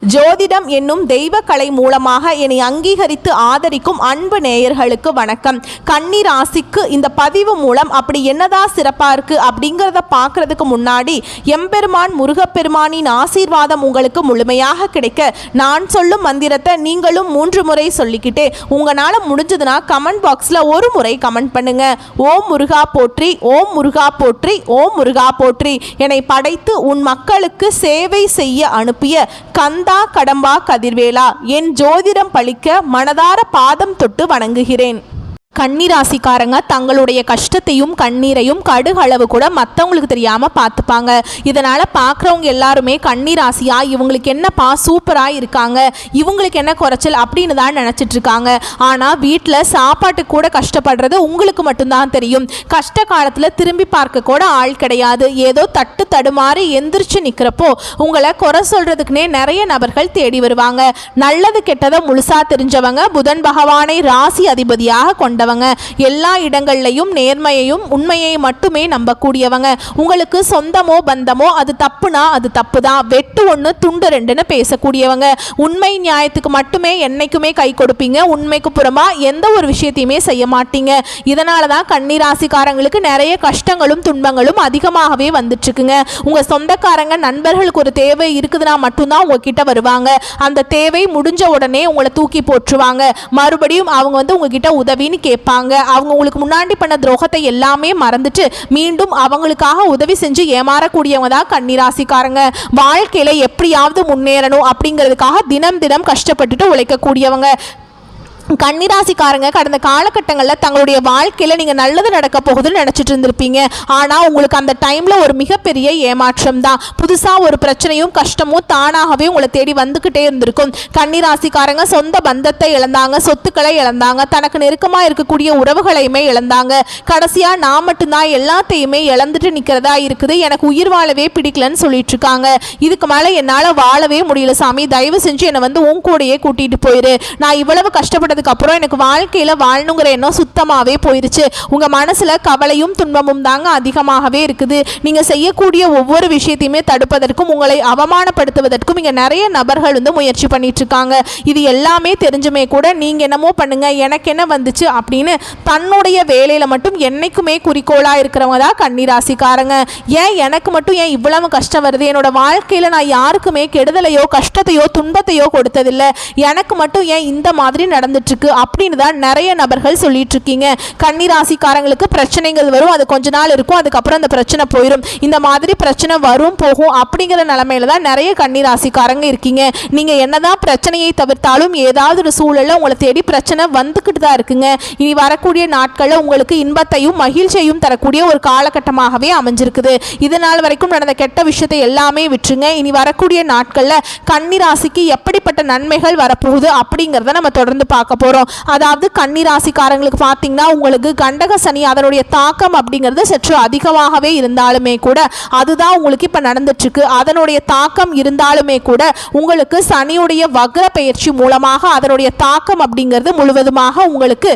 ஜோதிடம் என்னும் தெய்வ கலை மூலமாக என்னை அங்கீகரித்து ஆதரிக்கும் அன்பு நேயர்களுக்கு வணக்கம். கன்னி ராசிக்கு இந்த பதிவு மூலம் அப்படி என்னதான் சிறப்பாக இருக்குது அப்படிங்கிறத பார்க்கறதுக்கு முன்னாடி எம்பெருமான் முருகப்பெருமானின் ஆசீர்வாதம் உங்களுக்கு முழுமையாக கிடைக்க நான் சொல்லும் மந்திரத்தை நீங்களும் 3 முறை சொல்லிக்கிட்டே உங்களால் முடிஞ்சதுன்னா கமெண்ட் பாக்ஸில் ஒரு முறை கமெண்ட் பண்ணுங்க. ஓம் முருகா போற்றி, ஓம் முருகா போற்றி, ஓம் முருகா போற்றி. என்னை படைத்து உன் மக்களுக்கு சேவை செய்ய அனுப்பிய கந்தா கடம்பா கதிர்வேலா, என் ஜோதிடம் பழிக்க மனதார பாதம் தொட்டு வணங்குகிறேன். கன்னிராசிக்காரங்க தங்களுடைய கஷ்டத்தையும் கண்ணீரையும் கடுகளவு கூட மற்றவங்களுக்கு தெரியாமல் பார்த்துப்பாங்க. இதனால் பார்க்குறவங்க எல்லாருமே கன்னிராசியா இவங்களுக்கு என்னப்பா சூப்பராக இருக்காங்க, இவங்களுக்கு என்ன குறைச்சல் அப்படின்னு தான் நினச்சிட்டு இருக்காங்க. ஆனால் வீட்டில் சாப்பாட்டுக்கு கூட கஷ்டப்படுறது உங்களுக்கு மட்டும்தான் தெரியும். கஷ்ட காலத்தில் திரும்பி பார்க்க கூட ஆள் கிடையாது. ஏதோ தட்டு தடுமாறி எந்திரிச்சு நிற்கிறப்போ உங்களை குறை சொல்கிறதுக்குனே நிறைய நபர்கள் தேடி வருவாங்க. நல்லது கெட்டதை முழுசாக தெரிஞ்சவங்க புதன் பகவானை ராசி அதிபதியாக கொண்ட எல்லா இடங்கள்லையும் நேர்மையையும் உண்மையை மட்டுமே நம்பக்கூடியவங்க. உங்களுக்கு சொந்தமோ பந்தமோ அது தப்புனா அது தப்பு தான், வெட்டு ஒன்று துண்டு ரெண்டுன்னு பேசக்கூடியவங்க. உண்மை நியாயத்துக்கு மட்டுமே என்னைக்குமே கை கொடுப்பீங்க. உண்மைக்கு புறமா எந்த ஒரு விஷயத்தையுமே செய்ய மாட்டீங்க. இதனால தான் கன்னிராசிக்காரங்களுக்கு நிறைய கஷ்டங்களும் துன்பங்களும் அதிகமாகவே வந்துட்டு இருக்குங்க. உங்க சொந்தக்காரங்க நண்பர்களுக்கு ஒரு தேவை இருக்குதுன்னா மட்டும்தான் உங்ககிட்ட வருவாங்க. அந்த தேவை முடிஞ்ச உடனே உங்களை தூக்கி போட்டுருவாங்க. மறுபடியும் அவங்க உங்ககிட்ட உதவின்னு கேட்பாங்க. அவங்க உங்களுக்கு முன்னாடி பண்ண துரோகத்தை எல்லாமே மறந்துட்டு மீண்டும் அவங்களுக்காக உதவி செஞ்சு ஏமாறக்கூடியவங்க தான் கன்னிராசிக்காரங்க. வாழ்க்கையில எப்படியாவது முன்னேறணும் அப்படிங்கிறதுக்காக தினம் தினம் கஷ்டப்பட்டுட்டு உழைக்கக்கூடியவங்க. கன்னிராசிக்காரங்க கடந்த காலகட்டங்களில் தங்களுடைய வாழ்க்கையில் நீங்கள் நல்லது நடக்க போகுதுன்னு நினச்சிட்டு இருந்திருப்பீங்க. ஆனால் உங்களுக்கு அந்த டைமில் ஒரு மிகப்பெரிய ஏமாற்றம் தான். புதுசாக ஒரு பிரச்சனையும் கஷ்டமும் தானாகவே உங்களை தேடி வந்துக்கிட்டே இருந்திருக்கும். கன்னிராசிக்காரங்க சொந்த பந்தத்தை இழந்தாங்க, சொத்துக்களை இழந்தாங்க, தனக்கு நெருக்கமாக இருக்கக்கூடிய உறவுகளையுமே இழந்தாங்க. கடைசியாக நான் மட்டும்தான் எல்லாத்தையுமே இழந்துட்டு நிற்கிறதா இருக்குது, எனக்கு உயிர் வாழவே பிடிக்கலன்னு சொல்லிட்டு இருக்காங்க. இதுக்கு மேலே என்னால் வாழவே முடியல சாமி, தயவு செஞ்சு என்னை உன் கூடையே கூட்டிகிட்டு போயிரு. நான் இவ்வளவு கஷ்டப்பட்டது அப்புறம் எனக்கு வாழ்க்கையில வாழணுங்கிற எண்ணம் சுத்தமாவே போயிருச்சு. உங்க மனசுல கவலையும் துன்பமும் தாங்க அதிகமாகவே இருக்குது. நீங்க செய்யக்கூடிய ஒவ்வொரு விஷயத்தையுமே தடுப்பதற்கும் உங்களை அவமானப்படுத்துவதற்கும் இங்க நிறைய நபர்கள் முயற்சி பண்ணிட்டு இருக்காங்க. இது எல்லாமே தெரிஞ்சுமே கூட நீங்க என்னமோ பண்ணுங்க, எனக்கு என்ன வந்துச்சு அப்படின்னு தன்னுடைய வேலையில மட்டும் என்னைக்குமே குறிக்கோளா இருக்கிறவங்க தான் கன்னிராசிக்காரங்க. ஏன் எனக்கு மட்டும் ஏன் இவ்வளவு கஷ்டம் வருது, என்னோட வாழ்க்கையில நான் யாருக்குமே கெடுதலையோ கஷ்டத்தையோ துன்பத்தையோ கொடுத்ததில்லை, எனக்கு மட்டும் ஏன் இந்த மாதிரி நடந்துட்டு அப்படின்னு தான் நிறைய நபர்கள் சொல்லிட்டு இருக்கீங்க. கன்னிராசிக்காரங்களுக்கு பிரச்சனைகள் வரும், அது கொஞ்ச நாள் இருக்கும், அதுக்கப்புறம் அந்த பிரச்சனை போயிடும். இந்த மாதிரி பிரச்சனை வரும் போகும் அப்படிங்கிற நிலைமையில தான் நிறைய கன்னிராசிக்காரங்க இருக்கீங்க. நீங்க என்னதான் பிரச்சனையை தவிர்த்தாலும் ஏதாவது ஒரு சூழல்ல உங்களை தேடி பிரச்சனை வந்துக்கிட்டு தான் இருக்குங்க. இனி வரக்கூடிய நாட்களில் உங்களுக்கு இன்பத்தையும் மகிழ்ச்சியையும் தரக்கூடிய ஒரு காலகட்டமாகவே அமைஞ்சிருக்குது. இதனால் வரைக்கும் நடந்த கெட்ட விஷயத்தை எல்லாமே விட்டுருங்க. இனி வரக்கூடிய நாட்களில் கன்னிராசிக்கு எப்படிப்பட்ட நன்மைகள் வரப்போகுது அப்படிங்கிறத நம்ம தொடர்ந்து பார்க்க போறோம். அதாவது கன்னிராசிக்காரங்களுக்கு பார்த்தீங்கன்னா உங்களுக்கு கண்டக சனி அதனுடைய தாக்கம் அப்படிங்கிறது சற்று அதிகமாகவே இருந்தாலுமே கூட அதுதான் உங்களுக்கு இப்ப நடந்துட்டு இருக்கு. அதனுடைய தாக்கம் இருந்தாலுமே கூட உங்களுக்கு சனியுடைய வக்ர பயிற்சி மூலமாக அதனுடைய தாக்கம் அப்படிங்கிறது முழுவதுமாக உங்களுக்கு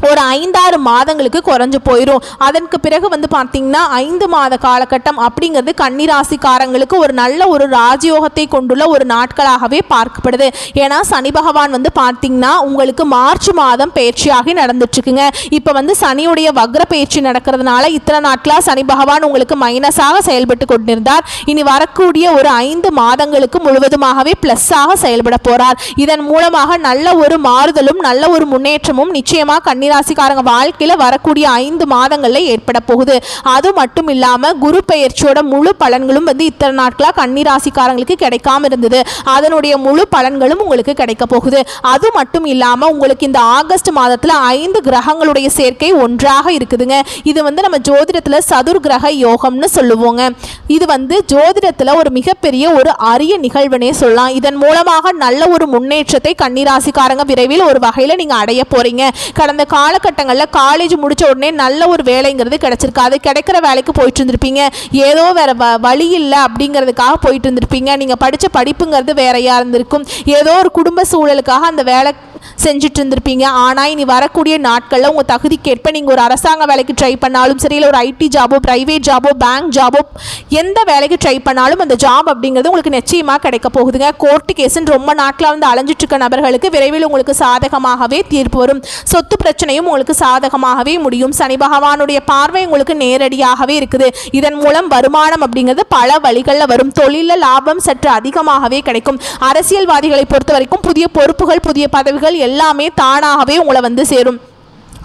ஒரு 5-6 மாதங்களுக்கு குறைஞ்சு போயிடும். அதற்கு பிறகு பார்த்தீங்கன்னா 5 மாத காலகட்டம் அப்படிங்கிறது கன்னிராசிக்காரங்களுக்கு ஒரு நல்ல ஒரு ராஜயோகத்தை கொண்டுள்ள ஒரு நாட்களாகவே பார்க்கப்படுது. ஏன்னா சனி பகவான் பார்த்தீங்கன்னா உங்களுக்கு மார்ச் மாதம் பயிற்சியாகி நடந்துட்டு இருக்குங்க. இப்போ சனியுடைய வக்ர பயிற்சி நடக்கிறதுனால இத்தனை நாட்களாக சனி பகவான் உங்களுக்கு மைனஸாக செயல்பட்டு கொண்டிருந்தார். இனி வரக்கூடிய ஒரு 5 மாதங்களுக்கு முழுவதுமாகவே பிளஸ்ஸாக செயல்பட போறார். இதன் மூலமாக நல்ல ஒரு மாறுதலும் நல்ல ஒரு முன்னேற்றமும் நிச்சயமாக ராசிக்காரங்க வாழ்க்கையில வரக்கூடிய 5 மாதங்கள்ல ஏற்பட போகுது. அது மட்டும் இல்லாம குரு பெயர்ச்சியோட முழு பலன்களும் இத்தனை நாட்களா கன்னிராசிக்காரங்களுக்கு கிடைக்காம இருந்தது. அதனுடைய முழு பலன்களும் உங்களுக்கு கிடைக்க போகுது. அது மட்டும் இல்லாம உங்களுக்கு இந்த ஆகஸ்ட் மாதத்துல 5 கிரகங்களுடைய சேர்க்கை ஒன்றாக இருக்குதுங்க. இது நம்ம ஜோதிடத்துல சதுர் கிரக யோகம்னு சொல்லுவோங்க. இது ஜோதிடத்துல ஒரு மிகப்பெரிய ஒரு அரிய நிகழ்வுனே சொல்லலாம். இதன் மூலமாக நல்ல ஒரு முன்னேற்றத்தை கன்னிராசிக்காரங்க விரைவில் ஒரு வகையில நீங்க அடைய போறீங்க. கடந்த காலகட்டங்களில் காலேஜ் முடிச்ச உடனே நல்ல ஒரு வேலைங்கிறது கிடைச்சிருக்காது. கிடைக்கிற வேலைக்கு போயிட்டு இருந்திருப்பீங்க, ஏதோ வேற வழி இல்லை அப்படிங்கிறதுக்காக போயிட்டு இருந்திருப்பீங்க. நீங்கள் படித்த படிப்புங்கிறது வேறையாக இருந்திருக்கும். ஏதோ ஒரு குடும்ப சூழலுக்காக அந்த வேலை செஞ்சுட்டு இருந்திருப்பீங்க. ஆனால் இனி வரக்கூடிய நாட்களில் உங்கள் தகுதிக்கேற்ப நீங்கள் ஒரு அரசாங்க வேலைக்கு ட்ரை பண்ணாலும் சரி, இல்லை ஒரு ஐடி ஜாபோ, பிரைவேட் ஜாபோ, பேங்க் ஜாபோ, எந்த வேலைக்கு ட்ரை பண்ணாலும் அந்த ஜாப் அப்படிங்கிறது உங்களுக்கு நிச்சயமாக கிடைக்க போகுதுங்க. கோர்ட்டு கேஸுன்னு ரொம்ப நாட்களாக வந்து அலைஞ்சிட்டு இருக்க நபர்களுக்கு விரைவில் உங்களுக்கு சாதகமாகவே தீர்ப்பு வரும். சொத்து பிரச்சனையும் உங்களுக்கு சாதகமாகவே முடியும். சனி பகவானுடைய பார்வை உங்களுக்கு நேரடியாகவே இருக்குது. இதன் மூலம் வருமானம் அப்படிங்கிறது பல வழிகளில் வரும். தொழிலில் லாபம் சற்று அதிகமாகவே கிடைக்கும். அரசியல்வாதிகளை பொறுத்த வரைக்கும் புதிய பொறுப்புகள், புதிய பதவிகள் எல்லாமே தானாகவே உங்களை வந்து சேரும்.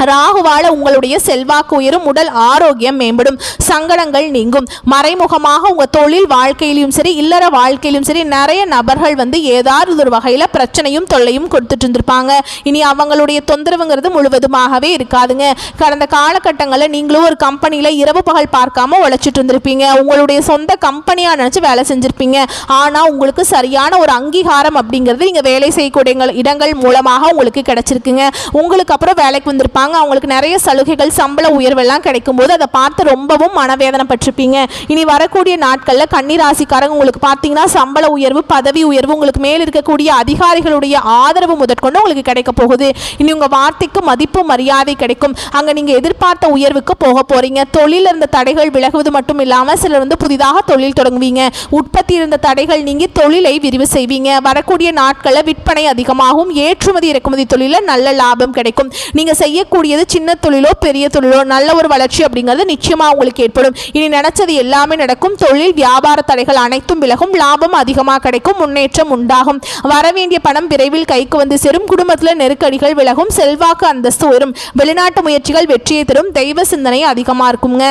ராகுவால உங்களுடைய செல்வாக்கு உயரும், உடல் ஆரோக்கியம் மேம்படும், சங்கடங்கள் நீங்கும். மறைமுகமாக உங்கள் தொழில் வாழ்க்கையிலும் சரி, இல்லற வாழ்க்கையிலும் சரி, நிறைய நபர்கள் வந்து ஏதாவது ஒரு வகையில் பிரச்சனையும் தொல்லையும் கொடுத்துட்டு இருந்திருப்பாங்க. இனி அவங்களுடைய தொந்தரவுங்கிறது முழுவதுமாகவே இருக்காதுங்க. கடந்த காலகட்டங்களில் நீங்களும் ஒரு கம்பெனியில் இரவு பகல் பார்க்காம உழைச்சிட்டு இருந்திருப்பீங்க. உங்களுடைய சொந்த கம்பெனியாக நினச்சி வேலை செஞ்சுருப்பீங்க. ஆனால் உங்களுக்கு சரியான ஒரு அங்கீகாரம் அப்படிங்கிறது நீங்கள் வேலை செய்யக்கூடிய இடங்கள் மூலமாக உங்களுக்கு கிடைச்சிருக்குங்க. உங்களுக்கு அப்புறம் வேலைக்கு வந்திருப்பாங்க. அவங்களுக்கு நிறைய சலுகைகள், சம்பள உயர்வெல்லாம் கிடைக்கும் போது அதை பார்த்து ரொம்பவும் மனவேதனை பட்டிருப்பீங்க. இனி வரக்கூடிய நாட்களில் கன்னிராசிக்காரங்க உங்களுக்கு பார்த்தீங்கன்னா சம்பள உயர்வு, பதவி உயர்வு, உங்களுக்கு மேல் இருக்கக்கூடிய அதிகாரிகளுடைய ஆதரவு முதற்கொண்டு உங்களுக்கு கிடைக்க போகுது. இனி உங்கள் வார்த்தைக்கு மதிப்பு மரியாதை கிடைக்கும். அங்கே நீங்கள் எதிர்பார்த்த உயர்வுக்கு போக போறீங்க. தொழில் இருந்த தடைகள் விலகுவது மட்டும் இல்லாமல் சிலர் வந்து புதிதாக தொழில் தொடங்குவீங்க. உற்பத்தி இருந்த தடைகள் நீங்கி தொழிலை விரிவு செய்வீங்க. வரக்கூடிய நாட்களில் விற்பனை அதிகமாகும். ஏற்றுமதி இறக்குமதி தொழிலில் நல்ல லாபம் கிடைக்கும். நீங்கள் செய்யக்கூடிய சின்ன தொழிலோ பெரிய தொழிலோ நல்ல ஒரு வளர்ச்சி அப்படிங்கிறது நிச்சயமா உங்களுக்கு ஏற்படும். இனி நினைச்சது எல்லாமே நடக்கும். தொழில் வியாபார தடைகள் அனைத்தும் விலகும். லாபம் அதிகமாக கிடைக்கும். முன்னேற்றம் உண்டாகும். வரவேண்டிய பணம் விரைவில் கைக்கு வந்து சேரும். குடும்பத்தில் நெருக்கடிகள் விலகும். செல்வாக்கு அந்தஸ்து உயரும். வெளிநாட்டு முயற்சிகள் வெற்றியை தரும். தெய்வ சிந்தனை அதிகமாக இருக்குங்க.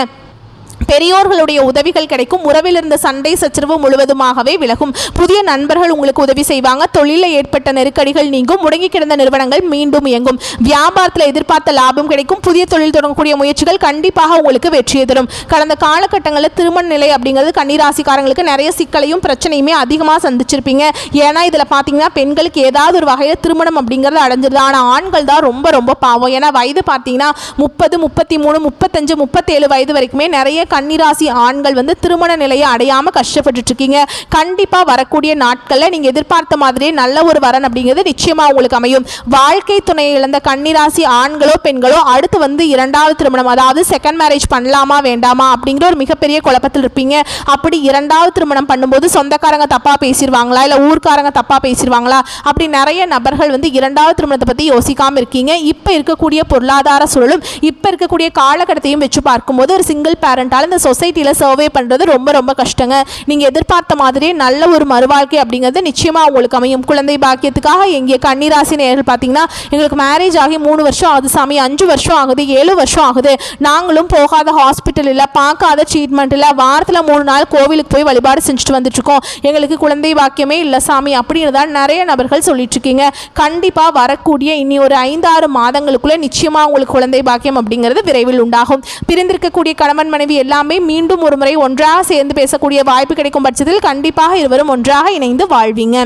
பெரியோர்களுடைய உதவிகள் கிடைக்கும். உறவில் இருந்த சண்டை சச்சரவு முழுவதுமாகவே விலகும். புதிய நண்பர்கள் உங்களுக்கு உதவி செய்வாங்க. தொழிலில் ஏற்பட்ட நெருக்கடிகள் நீங்கும். முடங்கி கிடந்த நிறுவனங்கள் மீண்டும் இயங்கும். வியாபாரத்தில் எதிர்பார்த்த லாபம் கிடைக்கும். புதிய தொழில் தொடங்கக்கூடிய முயற்சிகள் கண்டிப்பாக உங்களுக்கு வெற்றியை தரும். கடந்த காலகட்டங்களில் திருமண நிலை அப்படிங்கிறது கன்னிராசிக்காரங்களுக்கு நிறைய சிக்கலையும் பிரச்சனையுமே அதிகமாக சந்திச்சிருப்பீங்க. ஏன்னா இதில் பார்த்தீங்கன்னா பெண்களுக்கு ஏதாவது ஒரு வகையில் திருமணம் அப்படிங்கிறது அடைஞ்சிருது. ஆனால் ஆண்கள் தான் ரொம்ப ரொம்ப பாவம். ஏன்னா வயது பார்த்தீங்கன்னா 30, 33, 35, 37 வயது வரைக்குமே நிறைய கன்னிராசி ஆண்கள் வந்து திருமண நிலையை அடையாமல் கஷ்டப்பட்டு இருக்கீங்க. கண்டிப்பாக வரக்கூடிய நாட்களில் நீங்கள் எதிர்பார்த்த மாதிரியே நல்ல ஒரு வரன் அப்படிங்கிறது நிச்சயமாக உங்களுக்கு அமையும். வாழ்க்கை துணையை இழந்த கன்னிராசி ஆண்களோ பெண்களோ அடுத்து வந்து இரண்டாவது திருமணம், அதாவது செகண்ட் மேரேஜ் பண்ணலாமா வேண்டாமா அப்படிங்கிற ஒரு மிகப்பெரிய குழப்பத்தில் இருப்பீங்க. அப்படி இரண்டாவது திருமணம் பண்ணும்போது சொந்தக்காரங்க தப்பாக பேசிடுவாங்களா, இல்லை ஊர்க்காரங்க தப்பாக பேசிடுவாங்களா, அப்படி நிறைய நபர்கள் வந்து இரண்டாவது திருமணத்தை பற்றி யோசிக்காமல் இருக்கீங்க. இப்போ இருக்கக்கூடிய பொருளாதார சூழலும் இப்போ இருக்கக்கூடிய காலகட்டத்தையும் வச்சு பார்க்கும்போது ஒரு சிங்கிள் பேரண்டால் இந்த சொசைட்டியில் சர்வே பண்ணுறது ரொம்ப ரொம்ப கஷ்டங்க. நீங்கள் எதிர்பார்த்த மாதிரியே நல்ல ஒரு மறுவாழ்க்கை அப்படிங்கிறது நிச்சயமாக உங்களுக்கு அமையும். குழந்தை பாக்கியத்துக்காக எங்கிய கன்னிராசி நேயர்கள் பார்த்தீங்கன்னா எங்களுக்கு மேரேஜ் ஆகி 3 வருஷம் ஆகுது சாமி, 5 வருஷம் ஆகுது, 7 வருஷம் ஆகுது, நாங்களும் போகாத ஹாஸ்பிட்டல் இல்லை, பார்க்காத ட்ரீட்மெண்ட் இல்லை, வாரத்தில் 3 நாள் கோவிலுக்கு போய் வழிபாடு செஞ்சுட்டு வந்துட்டுருக்கோம், எங்களுக்கு குழந்தை பாக்கியமே இல்லை சாமி அப்படின்னு தான் நிறைய நபர்கள் சொல்லிட்டு இருக்கீங்க. கண்டிப்பாக வரக்கூடிய இனி ஒரு 5-6 மாதங்களுக்குள்ளே நிச்சயமாக உங்களுக்கு குழந்தை பாக்கியம் அப்படிங்கிறது விரைவில் உண்டாகும். பிரிந்திருக்கக்கூடிய கணவன் மனைவி எல்லாமே மீண்டும் ஒரு முறை ஒன்றாக சேர்ந்து பேசக்கூடிய வாய்ப்பு கிடைக்கும் பட்சத்தில் கண்டிப்பாக இருவரும் ஒன்றாக இணைந்து வாழ்வீங்க.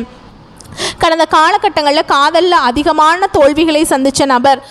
கடந்த காலகட்டங்களில் காதலில் அதிகமான தோல்விகளை சந்தித்த நபர்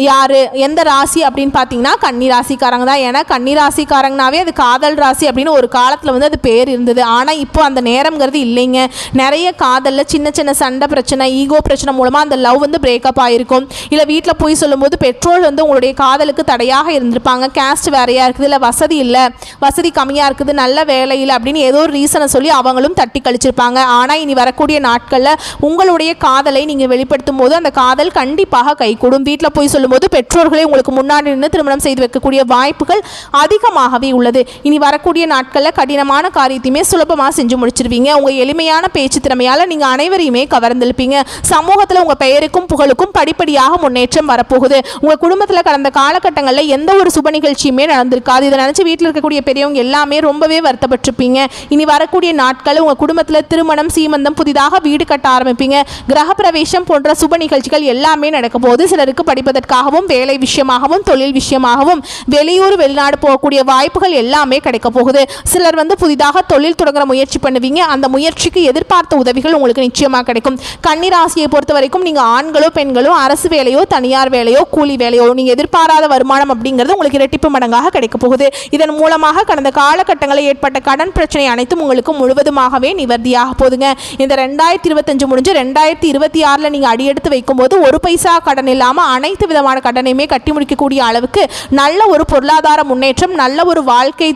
யார், எந்த ராசி அப்படின்னு பார்த்தீங்கன்னா கன்னிராசிக்காரங்க தான். ஏன்னா கன்னிராசிக்காரங்கனாவே அது காதல் ராசி அப்படின்னு ஒரு காலத்தில் வந்து அது பேர் இருந்தது. ஆனால் இப்போ அந்த நேரம்ங்கிறது இல்லைங்க. நிறைய காதலில் சின்ன சின்ன சண்டை பிரச்சனை, ஈகோ பிரச்சனை மூலமாக அந்த லவ் வந்து பிரேக்கப் ஆகிருக்கும். இல்லை வீட்டில் போய் சொல்லும்போது பெற்றோர் வந்து உங்களுடைய காதலுக்கு தடையாக இருந்திருப்பாங்க. கேஸ்ட் வேறையாக இருக்குது, இல்லை வசதி இல்லை, வசதி கம்மியாக இருக்குது, நல்ல வேலை இல்லை அப்படின்னு ஏதோ ஒரு ரீசனை சொல்லி அவங்களும் தட்டி கழிச்சிருப்பாங்க. ஆனால் இனி வரக்கூடிய நாட்களில் உங்களுடைய காதலை நீங்கள் வெளிப்படுத்தும் போது அந்த காதல் கண்டிப்பாக கைகூடும். வீட்டில் போய் சொல்லும் போது பெற்றோர்களை உங்களுக்கு முன்னாடி நின்று திருமணம் செய்து வைக்கக்கூடிய வாய்ப்புகள் அதிகமாகவே உள்ளது. இனி வரக்கூடிய நாட்களில் கடினமான காரியத்தையுமே சுலபமாக செஞ்சு முடிச்சிருவீங்க. உங்கள் எளிமையான பேச்சு திறமையால் நீங்கள் அனைவரையுமே கவர்ந்திருப்பீங்க. சமூகத்தில் உங்கள் பெயருக்கும் புகழுக்கும் படிப்படியாக முன்னேற்றம் வரப்போகுது. உங்கள் குடும்பத்தில் கடந்த காலகட்டங்களில் எந்த ஒரு சுப நிகழ்ச்சியுமே நடந்திருக்காது. இதை நினச்சி வீட்டில் இருக்கக்கூடிய பெரியவங்க எல்லாமே ரொம்பவே வருத்தப்பட்டிருப்பீங்க. இனி வரக்கூடிய நாட்கள் உங்கள் குடும்பத்தில் திருமணம், சீமந்தம், புதிதாக வீடு கட்ட ஆரம்பிப்பீங்க. கிரகப்பிரவேசம் போன்ற சுப நிகழ்ச்சிகள் எல்லாமே நடக்க போது. சிலருக்கு படிப்பதற்காக விஷயத்துக்காகவும், வேலை விஷயமாகவும், தொழில் விஷயமாகவும் வெளியூர் வெளிநாடு போகக்கூடிய வாய்ப்புகள் எல்லாமே கிடைக்க போகுது. சிலர் புதிதாக தொழில் தொடங்குற முயற்சி பண்ணுவீங்க. அந்த முயற்சிக்கு எதிர்பார்த்த உதவிகள் உங்களுக்கு நிச்சயமாக கிடைக்கும். கன்னிராசியை பொறுத்த வரைக்கும் நீங்கள் ஆண்களோ பெண்களோ அரசு வேலையோ தனியார் வேலையோ கூலி வேலையோ நீங்கள் எதிர்பாராத வருமானம் அப்படிங்கிறது உங்களுக்கு இரட்டிப்பு மடங்காக கிடைக்க போகுது. இதன் மூலமாக கடந்த காலகட்டங்களில் ஏற்பட்ட கடன் பிரச்சனை அனைத்தும் உங்களுக்கு முழுவதுமாகவே நிவர்த்தியாக போகுதுங்க. இந்த 2025 முடிஞ்சு 2026 நீங்கள் அடியெடுத்து வைக்கும்போது ஒரு பைசா கடன் இல்லாமல் அனைத்து விதமான கடனையுமே கட்டி முடிக்கக்கூடிய அளவுக்கு நல்ல ஒரு பொருளாதார முன்னேற்றம், நல்ல ஒரு வாழ்க்கை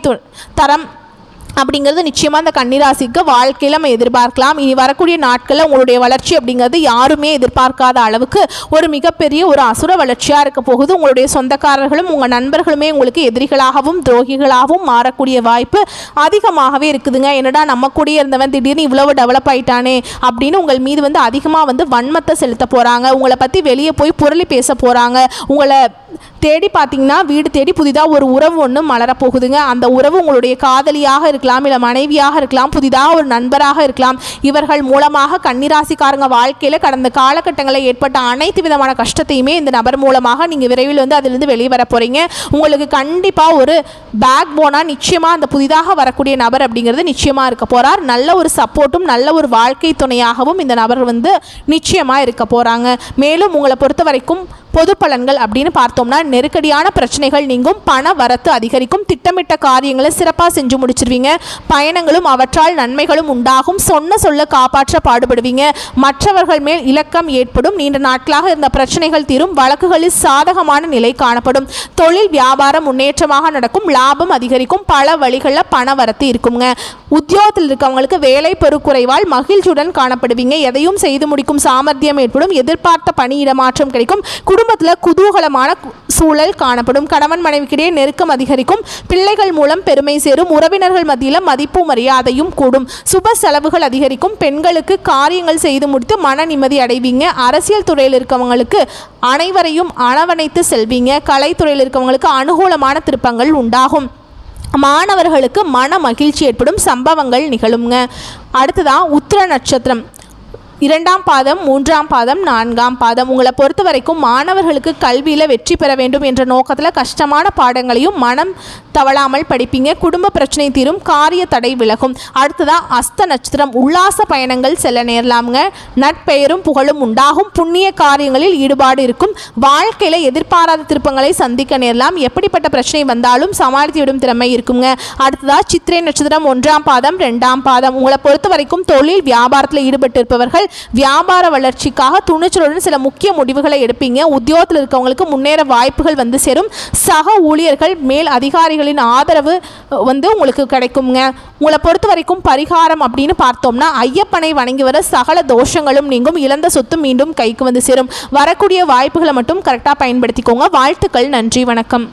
தரம் அப்படிங்கிறது நிச்சயமாக அந்த கன்னிராசிக்கு வாழ்க்கையில் நம்ம எதிர்பார்க்கலாம். இனி வரக்கூடிய நாட்களில் உங்களுடைய வளர்ச்சி அப்படிங்கிறது யாருமே எதிர்பார்க்காத அளவுக்கு ஒரு மிகப்பெரிய ஒரு அசுர வளர்ச்சியாக இருக்க போகுது. உங்களுடைய சொந்தக்காரர்களும் உங்கள் நண்பர்களுமே உங்களுக்கு எதிரிகளாகவும் துரோகிகளாகவும் மாறக்கூடிய வாய்ப்பு அதிகமாகவே இருக்குதுங்க. என்னடா நம்ம கூடயே இருந்தவன் திடீர்னு இவ்வளவு டெவலப் ஆயிட்டானே அப்படின்னு உங்கள் மீது அதிகமாக வன்மத்தை செலுத்த போகிறாங்க. உங்களை பற்றி வெளியே போய் புரளி பேச போகிறாங்க. உங்களை தேடி பார்த்தீங்கன்னா வீடு தேடி புதிதாக ஒரு உறவு ஒன்று மலரப்போகுதுங்க. அந்த உறவு உங்களுடைய காதலியாக இருக்கலாம், இல்லை மனைவியாக இருக்கலாம், புதிதாக ஒரு நண்பராக இருக்கலாம். இவர்கள் மூலமாக கன்னிராசிக்காரங்க வாழ்க்கையில் கடந்த காலகட்டங்களில் ஏற்பட்ட அனைத்து விதமான கஷ்டத்தையுமே இந்த நபர் மூலமாக நீங்கள் விரைவில் அதிலிருந்து வெளியே வர போகிறீங்க. உங்களுக்கு கண்டிப்பாக ஒரு பேக் போனாக நிச்சயமாக அந்த புதிதாக வரக்கூடிய நபர் அப்படிங்கிறது நிச்சயமாக இருக்க போகிறார். நல்ல ஒரு சப்போர்ட்டும் நல்ல ஒரு வாழ்க்கை துணையாகவும் இந்த நபர் நிச்சயமாக இருக்க போகிறாங்க. மேலும் உங்களை பொறுத்த வரைக்கும் பொது பலன்கள் அப்படின்னு பார்த்தோம்னா நெருக்கடியான பிரச்சனைகள் நீங்கும், பண வரத்து அதிகரிக்கும், திட்டமிட்ட காரியங்களை சிறப்பாக செஞ்சு முடிச்சிருவீங்க. பயணங்களும் அவற்றால் நன்மைகளும் உண்டாகும். சொன்ன சொல்ல காப்பாற்ற பாடுபடுவீங்க. மற்றவர்கள் மேல் இலக்கம் ஏற்படும். நீண்ட நாட்களாக இருந்த பிரச்சனைகள் தீரும். வழக்குகளில் சாதகமான நிலை காணப்படும். தொழில் வியாபாரம் முன்னேற்றமாக நடக்கும். லாபம் அதிகரிக்கும். பல வழிகளில் பண வரத்து இருக்குங்க. உத்தியோகத்தில் இருக்கவங்களுக்கு வேலை பெருக்குறைவால் மகிழ்ச்சியுடன் காணப்படுவீங்க. எதையும் செய்து முடிக்கும் சாமர்த்தியம் ஏற்படும். எதிர்பார்த்த பணியிட மாற்றம் கிடைக்கும். குடும்பத்தில் குதூகலமான சூழல் காணப்படும். கணவன் மனைவிக்கிடையே நெருக்கம் அதிகரிக்கும். பிள்ளைகள் மூலம் பெருமை சேரும். உறவினர்கள் மத்தியில் மதிப்பு மரியாதையும் கூடும். சுப செலவுகள் அதிகரிக்கும். பெண்களுக்கு காரியங்கள் செய்து முடித்து மன நிம்மதி அடைவீங்க. அரசியல் துறையில் இருக்கவங்களுக்கு அனைவரையும் அரவணைத்து செல்வீங்க. கலைத்துறையில் இருக்கவங்களுக்கு அனுகூலமான திருப்பங்கள் உண்டாகும். மாணவர்களுக்கு மன மகிழ்ச்சி ஏற்படும் சம்பவங்கள் நிகழுங்க. அடுத்ததான் உத்திர நட்சத்திரம் 2ஆம் பாதம், 3ஆம் பாதம், 4ஆம் பாதம். உங்களை பொறுத்த வரைக்கும் மாணவர்களுக்கு கல்வியில் வெற்றி பெற வேண்டும் என்ற நோக்கத்தில் கஷ்டமான பாடங்களையும் மனம் தவளாமல் படிப்பீங்க. குடும்ப பிரச்சனை தீரும். காரிய தடை விலகும். அடுத்ததாக அஸ்த நட்சத்திரம். உல்லாச பயணங்கள் செல்ல நேரலாமுங்க. நட்பெயரும் புகழும் உண்டாகும். புண்ணிய காரியங்களில் ஈடுபாடு இருக்கும். வாழ்க்கையில் எதிர்பாராத திருப்பங்களை சந்திக்க நேரலாம். எப்படிப்பட்ட பிரச்சனை வந்தாலும் சமாளித்து விடும் திறமை இருக்குங்க. அடுத்ததாக சித்திரை நட்சத்திரம் 1ஆம் பாதம், 2ஆம் பாதம். உங்களை பொறுத்த வரைக்கும் தொழில் வியாபாரத்தில் ஈடுபட்டு இருப்பவர்கள் வியாபார வளர்ச்சிக்காக துணிச்சலுடன் சில முக்கிய முடிவுகளை எடுப்பீங்க. உத்தியோகத்தில் இருக்கவங்களுக்கு முன்னேற வாய்ப்புகள் சேரும். சக ஊழியர்கள் மேல் அதிகாரிகளின் ஆதரவு உங்களுக்கு கிடைக்குங்க. உங்களை பொறுத்த வரைக்கும் பரிகாரம் அப்படின்னு பார்த்தோம்னா ஐயப்பனை வணங்கி வர சகல தோஷங்களும் நீங்கும். இழந்த சொத்து மீண்டும் கைக்கு சேரும். வரக்கூடிய வாய்ப்புகளை மட்டும் கரெக்டாக பயன்படுத்திக்கோங்க. வாழ்த்துக்கள். நன்றி, வணக்கம்.